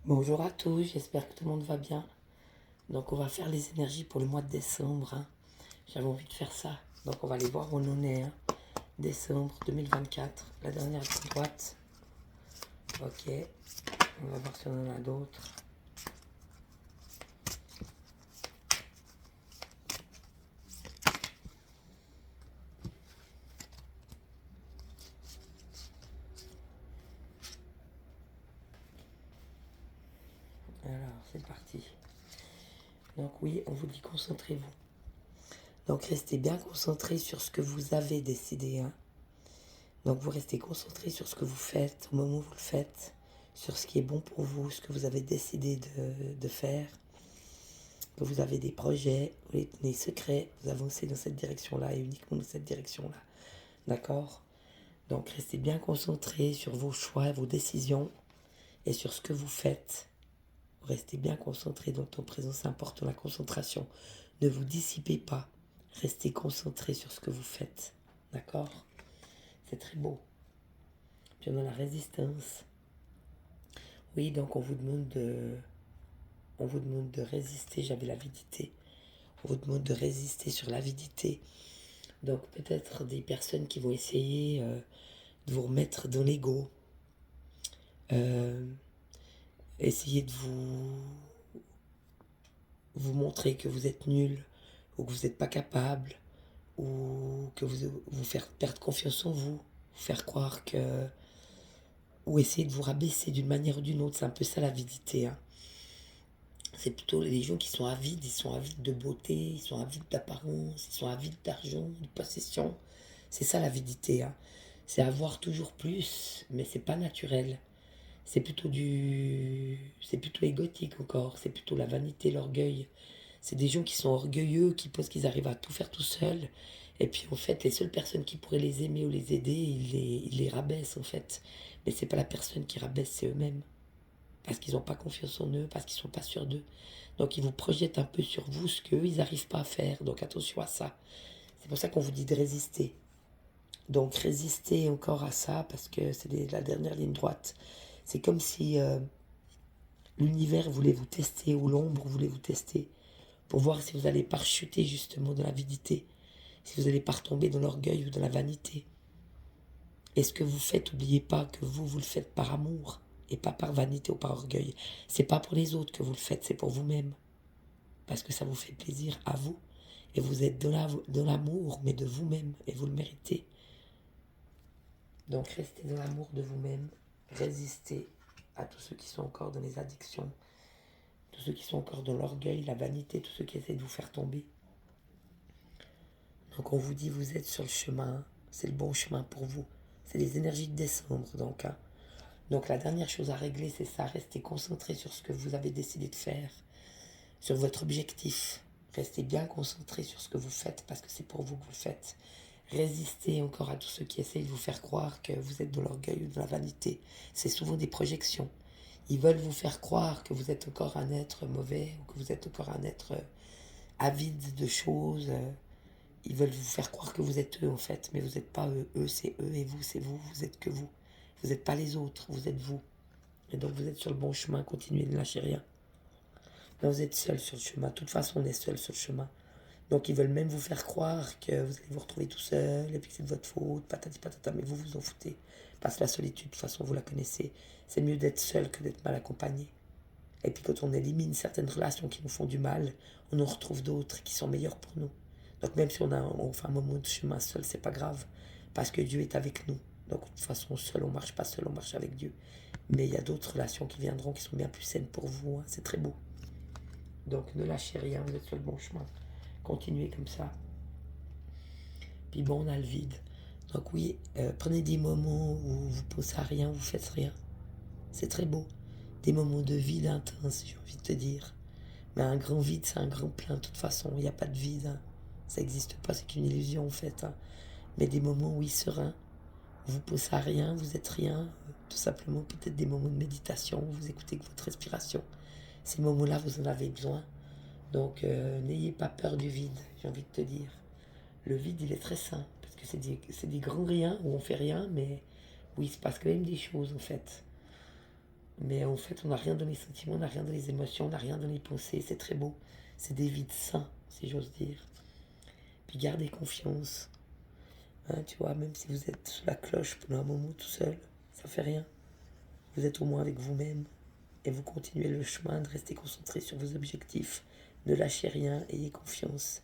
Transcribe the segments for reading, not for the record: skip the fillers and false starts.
Bonjour à tous, j'espère que tout le monde va bien. Donc on va faire les énergies pour le mois de décembre, hein. J'avais envie de faire ça. Donc on va aller voir où on en est, hein. Décembre 2024, la dernière ligne droite. Ok, on va voir si on en a d'autres. Alors c'est parti. Donc oui, on vous dit concentrez-vous. Donc restez bien concentrés sur ce que vous avez décidé, hein. Donc vous restez concentrés sur ce que vous faites au moment où vous le faites, sur ce qui est bon pour vous, ce que vous avez décidé de faire. Que vous avez des projets, vous les tenez secrets, vous avancez dans cette direction-là et uniquement dans cette direction-là. D'accord? Donc restez bien concentrés sur vos choix, vos décisions et sur ce que vous faites. Restez bien concentrés dans ton présent, c'est important la concentration. Ne vous dissipez pas. Restez concentrés sur ce que vous faites. D'accord? C'est très beau. Puis on a la résistance. Oui, donc on vous demande de résister. J'avais l'avidité. On vous demande de résister sur l'avidité. Donc peut-être des personnes qui vont essayer de vous remettre dans l'ego, euh, essayer de vous montrer que vous êtes nul ou que vous n'êtes pas capable ou que vous faire perdre confiance en vous, vous faire croire que ou essayer de vous rabaisser d'une manière ou d'une autre. C'est un peu ça l'avidité, hein. C'est plutôt les gens qui sont avides, ils sont avides de beauté, ils sont avides d'apparence, ils sont avides d'argent, de possession. C'est ça l'avidité, hein. C'est avoir toujours plus, mais c'est pas naturel. C'est plutôt égotique encore. C'est plutôt la vanité, l'orgueil. C'est des gens qui sont orgueilleux, qui pensent qu'ils arrivent à tout faire tout seuls. Et puis en fait, les seules personnes qui pourraient les aimer ou les aider, ils les rabaissent en fait. Mais c'est pas la personne qui rabaisse, c'est eux-mêmes. Parce qu'ils n'ont pas confiance en eux, parce qu'ils sont pas sûrs d'eux. Donc ils vous projettent un peu sur vous ce qu'eux, ils n'arrivent pas à faire. Donc attention à ça. C'est pour ça qu'on vous dit de résister. Donc résistez encore à ça parce que c'est la dernière ligne droite. C'est comme si l'univers voulait vous tester ou l'ombre voulait vous tester pour voir si vous n'allez pas chuter justement dans l'avidité, si vous n'allez pas retomber dans l'orgueil ou dans la vanité. Et ce que vous faites, n'oubliez pas que vous le faites par amour et pas par vanité ou par orgueil. C'est pas pour les autres que vous le faites, c'est pour vous-même. Parce que ça vous fait plaisir à vous. Et vous êtes dans l'amour, mais de vous-même. Et vous le méritez. Donc restez dans l'amour de vous-même. Résistez à tous ceux qui sont encore dans les addictions, tous ceux qui sont encore dans l'orgueil, la vanité, tous ceux qui essaient de vous faire tomber. Donc on vous dit, vous êtes sur le chemin, c'est le bon chemin pour vous. C'est les énergies de décembre, donc, hein. Donc la dernière chose à régler, c'est ça, restez concentré sur ce que vous avez décidé de faire, sur votre objectif. Restez bien concentré sur ce que vous faites, parce que c'est pour vous que vous le faites. Résistez encore à tous ceux qui essayent de vous faire croire que vous êtes de l'orgueil ou de la vanité. C'est souvent des projections. Ils veulent vous faire croire que vous êtes encore un être mauvais ou que vous êtes encore un être avide de choses. Ils veulent vous faire croire que vous êtes eux en fait, mais vous n'êtes pas eux. Eux c'est eux et vous c'est vous. Vous êtes que vous. Vous n'êtes pas les autres, vous êtes vous. Et donc vous êtes sur le bon chemin, continuez, ne lâchez rien. Mais vous êtes seul sur le chemin. De toute façon, on est seul sur le chemin. Donc ils veulent même vous faire croire que vous allez vous retrouver tout seul et puis que c'est de votre faute, patati patata, mais vous vous en foutez. Parce que la solitude, de toute façon, vous la connaissez. C'est mieux d'être seul que d'être mal accompagné. Et puis quand on élimine certaines relations qui nous font du mal, on en retrouve d'autres qui sont meilleures pour nous. Donc même si on fait un moment de chemin seul, c'est pas grave. Parce que Dieu est avec nous. Donc de toute façon, seul, on marche pas seul, on marche avec Dieu. Mais il y a d'autres relations qui viendront qui sont bien plus saines pour vous, hein. C'est très beau. Donc ne lâchez rien, vous êtes sur le bon chemin. Continuez comme ça. Puis bon, on a le vide. Donc oui, prenez des moments où vous pensez à rien, vous faites rien. C'est très beau. Des moments de vide intense, j'ai envie de te dire. Mais un grand vide, c'est un grand plein. De toute façon, il n'y a pas de vide, hein. Ça n'existe pas, c'est qu'une illusion en fait, hein. Mais des moments, oui, sereins, où vous pensez à rien, vous êtes rien. Tout simplement, peut-être des moments de méditation, où vous écoutez que votre respiration. Ces moments-là, vous en avez besoin. Donc, n'ayez pas peur du vide, j'ai envie de te dire. Le vide, il est très sain, parce que c'est des grands riens où on fait rien, mais où il se passe quand même des choses, en fait. Mais en fait, on n'a rien dans les sentiments, on n'a rien dans les émotions, on n'a rien dans les pensées. C'est très beau. C'est des vides sains, si j'ose dire. Puis gardez confiance. Hein, tu vois, même si vous êtes sous la cloche pendant un moment tout seul, ça fait rien. Vous êtes au moins avec vous-même. Et vous continuez le chemin de rester concentré sur vos objectifs. Ne lâchez rien, ayez confiance.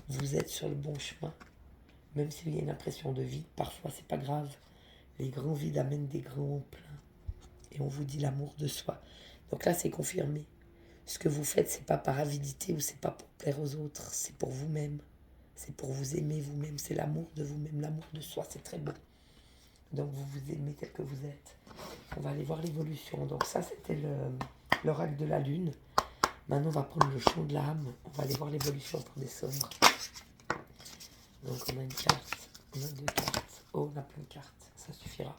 Vous êtes sur le bon chemin. Même s'il y a une impression de vide, parfois c'est pas grave. Les grands vides amènent des grands pleins. Et on vous dit l'amour de soi. Donc là, c'est confirmé. Ce que vous faites, c'est pas par avidité ou c'est pas pour plaire aux autres, c'est pour vous-même. C'est pour vous aimer vous-même, c'est l'amour de vous-même, l'amour de soi, c'est très beau. Donc vous vous aimez tel que vous êtes. On va aller voir l'évolution. Donc ça, c'était l'oracle de la lune. Maintenant, on va prendre le chant de l'âme. On va aller voir l'évolution pour décembre. Donc on a une carte, on a deux cartes. Oh, on a plein de cartes, ça suffira.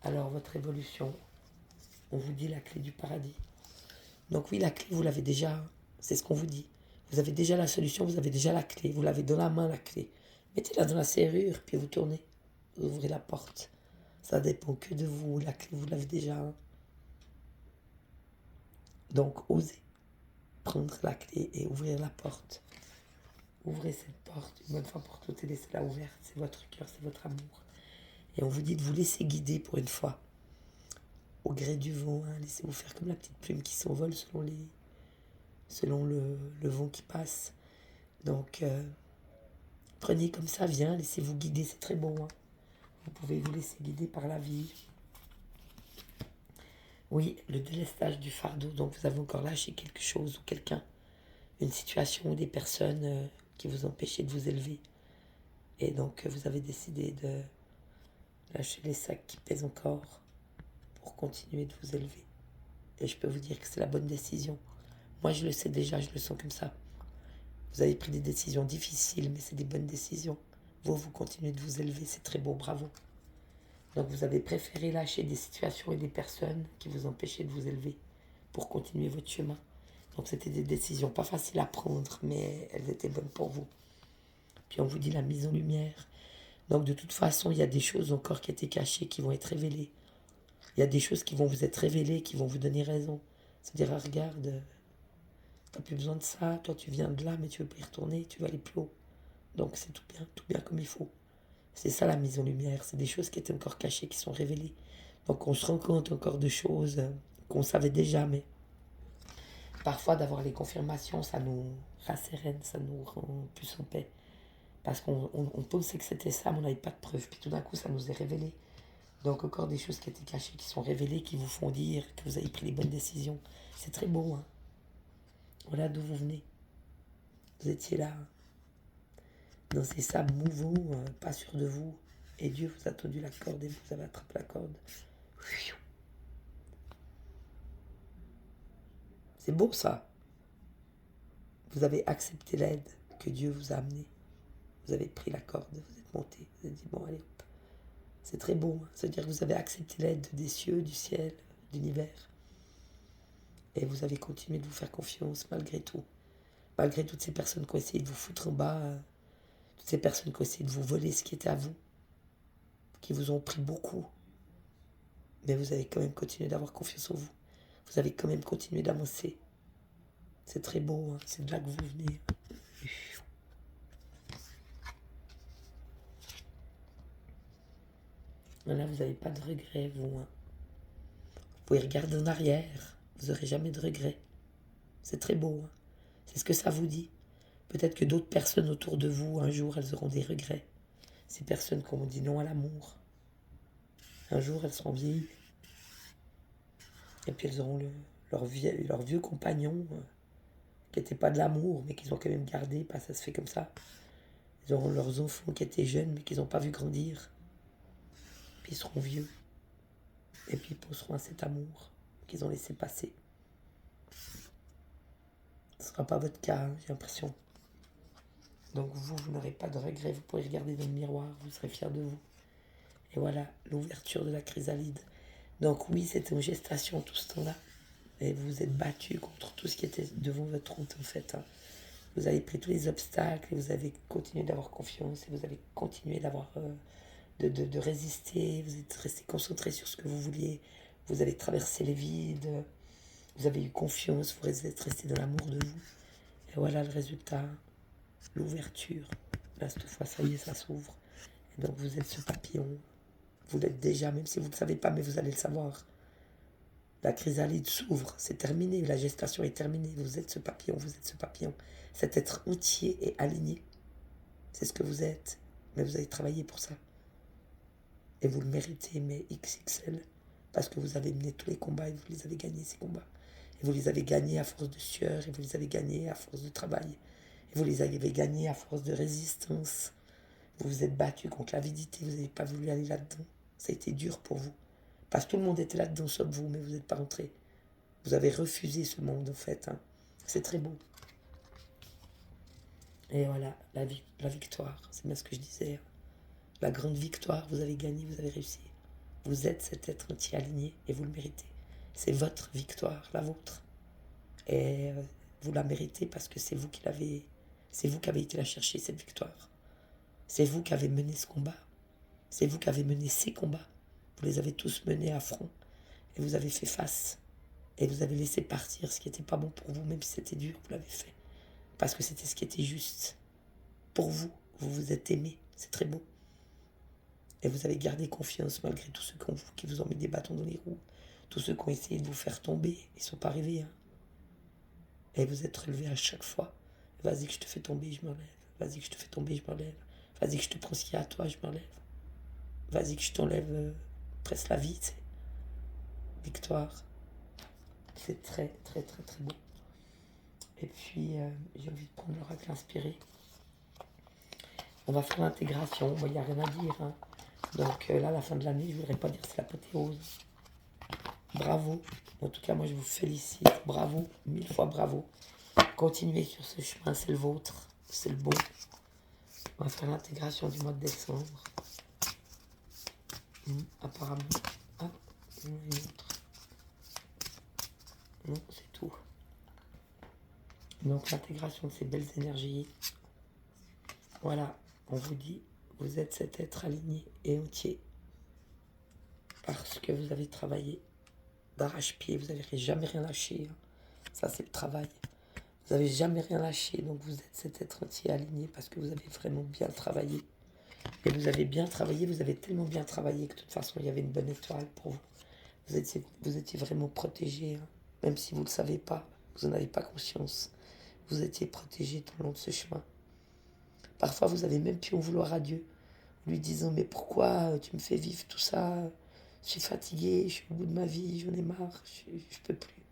Alors, votre évolution, on vous dit la clé du paradis. Donc oui, la clé, vous l'avez déjà, c'est ce qu'on vous dit. Vous avez déjà la solution, vous avez déjà la clé, vous l'avez dans la main, la clé. Mettez-la dans la serrure, puis vous tournez, vous ouvrez la porte. Ça dépend que de vous, la clé, vous l'avez déjà. Donc, osez prendre la clé et ouvrir la porte. Ouvrez cette porte une bonne fois pour toutes et laissez-la ouverte. C'est votre cœur, c'est votre amour. Et on vous dit de vous laisser guider pour une fois. Au gré du vent, hein. Laissez-vous faire comme la petite plume qui s'envole selon le vent qui passe. Donc, prenez comme ça vient, laissez-vous guider, c'est très bon. Hein. Vous pouvez vous laisser guider par la vie. Oui, le délestage du fardeau. Donc, vous avez encore lâché quelque chose ou quelqu'un, une situation ou des personnes qui vous empêchaient de vous élever. Et donc, vous avez décidé de lâcher les sacs qui pèsent encore pour continuer de vous élever. Et je peux vous dire que c'est la bonne décision. Moi, je le sais déjà, je le sens comme ça. Vous avez pris des décisions difficiles, mais c'est des bonnes décisions. Vous continuez de vous élever, c'est très beau, bravo. Donc vous avez préféré lâcher des situations et des personnes qui vous empêchaient de vous élever pour continuer votre chemin. Donc c'était des décisions pas faciles à prendre, mais elles étaient bonnes pour vous. Puis on vous dit la mise en lumière. Donc de toute façon, il y a des choses encore qui étaient cachées, qui vont être révélées. Il y a des choses qui vont vous être révélées, qui vont vous donner raison. C'est-à-dire, ah, regarde, t'as plus besoin de ça, toi tu viens de là, mais tu veux pas y retourner, tu vas aller plus haut. Donc c'est tout bien comme il faut. C'est ça la mise en lumière, c'est des choses qui étaient encore cachées, qui sont révélées. Donc on se rend compte encore de choses qu'on savait déjà, mais parfois d'avoir les confirmations, ça nous rassérène, ça nous rend plus en paix. Parce qu'on pensait que c'était ça, mais on n'avait pas de preuves. Puis tout d'un coup, ça nous est révélé. Donc encore des choses qui étaient cachées, qui sont révélées, qui vous font dire que vous avez pris les bonnes décisions. C'est très beau, hein. Voilà d'où vous venez. Vous étiez là, dans ces sables mouvants, pas sûr de vous. Et Dieu vous a tendu la corde et vous avez attrapé la corde. C'est beau ça. Vous avez accepté l'aide que Dieu vous a amenée. Vous avez pris la corde, vous êtes monté, vous avez dit bon allez hop. C'est très beau, hein. C'est-à-dire que vous avez accepté l'aide des cieux, du ciel, de l'univers. Et vous avez continué de vous faire confiance malgré tout. Malgré toutes ces personnes qui ont essayé de vous foutre en bas, toutes ces personnes qui ont essayé de vous voler ce qui était à vous, qui vous ont pris beaucoup. Mais vous avez quand même continué d'avoir confiance en vous. Vous avez quand même continué d'avancer. C'est très beau, hein. C'est de là que vous venez. Là, vous n'avez pas de regrets, vous. Hein. Vous pouvez regarder en arrière. Vous n'aurez jamais de regrets. C'est très beau. Hein. C'est ce que ça vous dit. Peut-être que d'autres personnes autour de vous, un jour, elles auront des regrets. Ces personnes qui ont dit non à l'amour. Un jour, elles seront vieilles. Et puis elles auront leur vieux compagnon qui n'était pas de l'amour, mais qu'ils ont quand même gardé, parce que ça se fait comme ça. Ils auront leurs enfants qui étaient jeunes, mais qu'ils n'ont pas vu grandir. Puis ils seront vieux. Et puis ils penseront à cet amour qu'ils ont laissé passer. Ce ne sera pas votre cas, hein, j'ai l'impression. Donc vous n'aurez pas de regrets, vous pourrez regarder dans le miroir, vous serez fiers de vous. Et voilà, l'ouverture de la chrysalide. Donc oui, c'était en gestation tout ce temps-là. Et vous vous êtes battu contre tout ce qui était devant votre route en fait. Hein. Vous avez pris tous les obstacles et vous avez continué d'avoir confiance et vous avez continué d'avoir de résister. Vous êtes resté concentré sur ce que vous vouliez. Vous avez traversé les vides, vous avez eu confiance, vous êtes resté dans l'amour de vous. Et voilà le résultat, l'ouverture. Là, cette fois, ça y est, ça s'ouvre. Et donc, vous êtes ce papillon. Vous l'êtes déjà, même si vous ne le savez pas, mais vous allez le savoir. La chrysalide s'ouvre, c'est terminé, la gestation est terminée. Vous êtes ce papillon, vous êtes ce papillon. Cet être entier et aligné. C'est ce que vous êtes. Mais vous avez travaillé pour ça. Et vous le méritez, mais XXL. Parce que vous avez mené tous les combats et vous les avez gagnés, ces combats. Et vous les avez gagnés à force de sueur, et vous les avez gagnés à force de travail. Et vous les avez gagnés à force de résistance. Vous vous êtes battu contre l'avidité, vous n'avez pas voulu aller là-dedans. Ça a été dur pour vous. Parce que tout le monde était là-dedans, sauf vous, mais vous n'êtes pas rentré. Vous avez refusé ce monde, en fait. Hein. C'est très beau. Et voilà, la victoire, c'est bien ce que je disais. La grande victoire, vous avez gagné, vous avez réussi. Vous êtes cet être entier aligné et vous le méritez. C'est votre victoire, la vôtre. Et vous la méritez parce que c'est vous qui l'avez... C'est vous qui avez été la chercher, cette victoire. C'est vous qui avez mené ce combat. C'est vous qui avez mené ces combats. Vous les avez tous menés à front. Et vous avez fait face. Et vous avez laissé partir ce qui n'était pas bon pour vous, même si c'était dur, vous l'avez fait. Parce que c'était ce qui était juste. Pour vous, vous vous êtes aimé. C'est très beau. Et vous avez gardé confiance malgré tous ceux qui vous ont mis des bâtons dans les roues. Tous ceux qui ont essayé de vous faire tomber, ils ne sont pas arrivés. Hein. Et vous êtes relevé à chaque fois. Vas-y que je te fais tomber, je me relève. Vas-y que je te fais tomber, je me relève. Vas-y que je te prends ce qu'il y a à toi, je me relève. Vas-y que je t'enlève presque la vie, tu sais. Victoire. C'est très, très, très, très beau. Et puis, j'ai envie de prendre l'oracle inspiré. On va faire l'intégration. Il n'y a rien à dire. Hein. Donc là, à la fin de l'année, je ne voudrais pas dire c'est l'apothéose. Bravo. En tout cas, moi, je vous félicite. Bravo. 1000 fois bravo. Continuez sur ce chemin. C'est le vôtre. C'est le bon. On va faire l'intégration du mois de décembre. Apparemment. Ah, une autre. Non, c'est tout. Donc, l'intégration de ces belles énergies. Voilà. On vous dit, vous êtes cet être aligné et entier. Parce que vous avez travaillé d'arrache-pied. Vous n'avez jamais rien lâché. Hein. Ça, c'est le travail. Vous n'avez jamais rien lâché, donc vous êtes cet être entier aligné parce que vous avez vraiment bien travaillé. Et vous avez bien travaillé, vous avez tellement bien travaillé que de toute façon, il y avait une bonne étoile pour vous. Vous étiez vraiment protégé, hein. Même si vous ne le savez pas, vous n'en avez pas conscience. Vous étiez protégé tout le long de ce chemin. Parfois, vous avez même pu en vouloir à Dieu, lui disant, mais pourquoi tu me fais vivre tout ça? Je suis fatigué, je suis au bout de ma vie, j'en ai marre, je ne peux plus.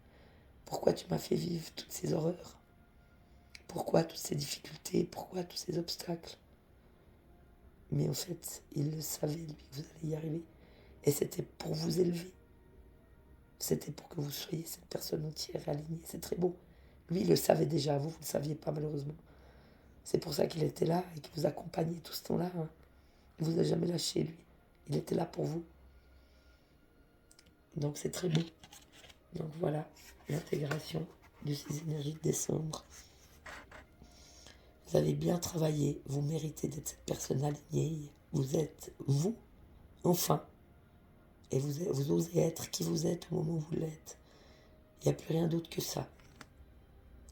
Pourquoi tu m'as fait vivre toutes ces horreurs? Pourquoi toutes ces difficultés? Pourquoi tous ces obstacles? Mais en fait, il le savait, lui, que vous allez y arriver. Et c'était pour vous élever. C'était pour que vous soyez cette personne entière alignée. C'est très beau. Lui, il le savait déjà. Vous ne le saviez pas, malheureusement. C'est pour ça qu'il était là et qu'il vous accompagnait tout ce temps-là. Hein. Il ne vous a jamais lâché, lui. Il était là pour vous. Donc, c'est très beau. Donc, voilà l'intégration de ces énergies de décembre. Vous avez bien travaillé, vous méritez d'être cette personne alignée, vous êtes vous, enfin, et vous osez être qui vous êtes au moment où vous l'êtes. Il n'y a plus rien d'autre que ça.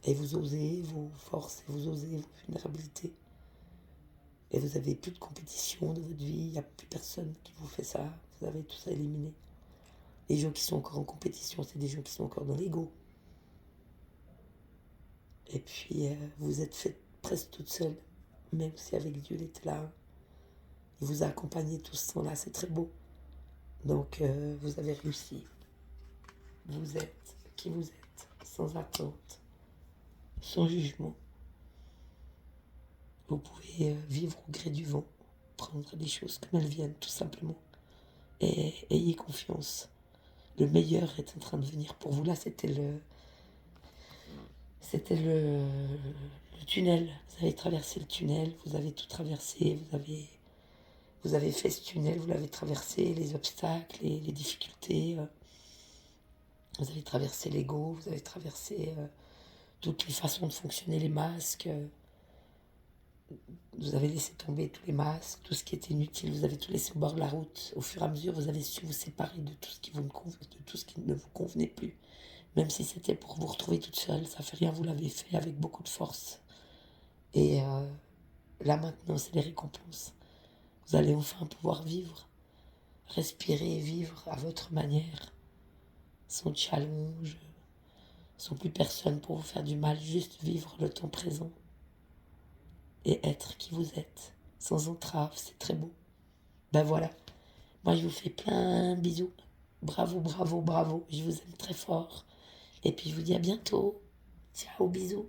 Et vous osez vos forces, et vous osez vos vulnérabilités. Et vous n'avez plus de compétition dans votre vie, il n'y a plus personne qui vous fait ça, vous avez tout ça éliminé. Les gens qui sont encore en compétition, c'est des gens qui sont encore dans l'ego. Et puis, vous êtes fait presque toute seule, même si avec Dieu, il était là. Il vous a accompagné tout ce temps-là, c'est très beau. Donc, vous avez réussi. Vous êtes qui vous êtes, sans attente, sans jugement. Vous pouvez vivre au gré du vent, prendre les choses comme elles viennent, tout simplement. Et ayez confiance. Le meilleur est en train de venir pour vous. Là, c'était le tunnel. Vous avez traversé le tunnel, vous avez tout traversé, vous avez fait ce tunnel, vous l'avez traversé, les obstacles, les difficultés. Vous avez traversé l'ego, vous avez traversé toutes les façons de fonctionner, les masques. Vous avez laissé tomber tous les masques, tout ce qui était inutile, vous avez tout laissé au bord de la route. Au fur et à mesure, vous avez su vous séparer de tout ce qui, de tout ce qui ne vous convenait plus. Même si c'était pour vous retrouver toute seule, ça fait rien, vous l'avez fait avec beaucoup de force. Et là maintenant, c'est les récompenses. Vous allez enfin pouvoir vivre, respirer et vivre à votre manière, sans challenge, sans plus personne pour vous faire du mal, juste vivre le temps présent et être qui vous êtes, sans entrave, c'est très beau. Ben voilà, moi je vous fais plein de bisous, bravo, bravo, bravo, je vous aime très fort, et puis je vous dis à bientôt, ciao, bisous.